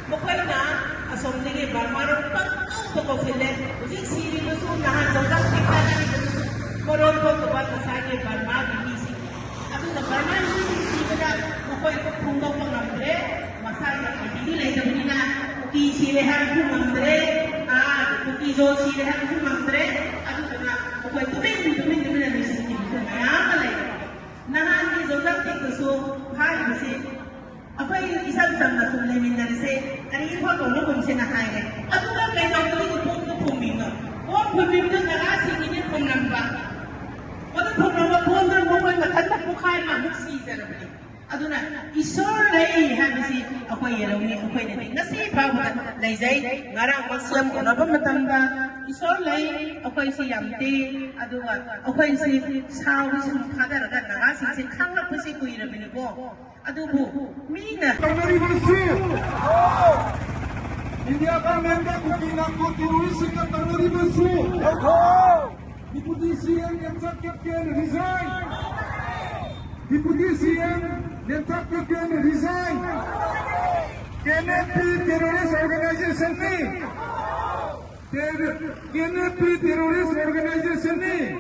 Bukan na asom ni barmarong pagkau to ko sila. Usik siri musu nahan jodang kita ni moron ko to bat sagi barma bisi. Atu na barma ni sira bukoy ko pungaw pangamre masaya adili lai jamina uki sirehan ku mamre uki jo sirehan ku mamre atu na bukoy tumin na ni sini na lai. Nahan ni jodang kita so hai bisi. Apa yang isang na tulimin na rin ari ipo ko no kung sinakaire ato nga kay dawli ko po puminga o puminga na asing ini pumnamba wala pumnamba ko na mo ko matanda ko kay mamuksi sa rabli ato na isolay habisi ako yelo ni ako ni nasi pa ko laysay ngarang masyam ko na ba matanda isolay ako si yamte ato nga ako si sawi sa kadar ga na asing si kangla po si ko irabili ko aduh mina India Parliament kukinako teroris ka tanuri basu Deputy CM Nemcat Captain resign Deputy CM Nemcat Captain resign KNP terrorist organization ni KNP terrorist organization ni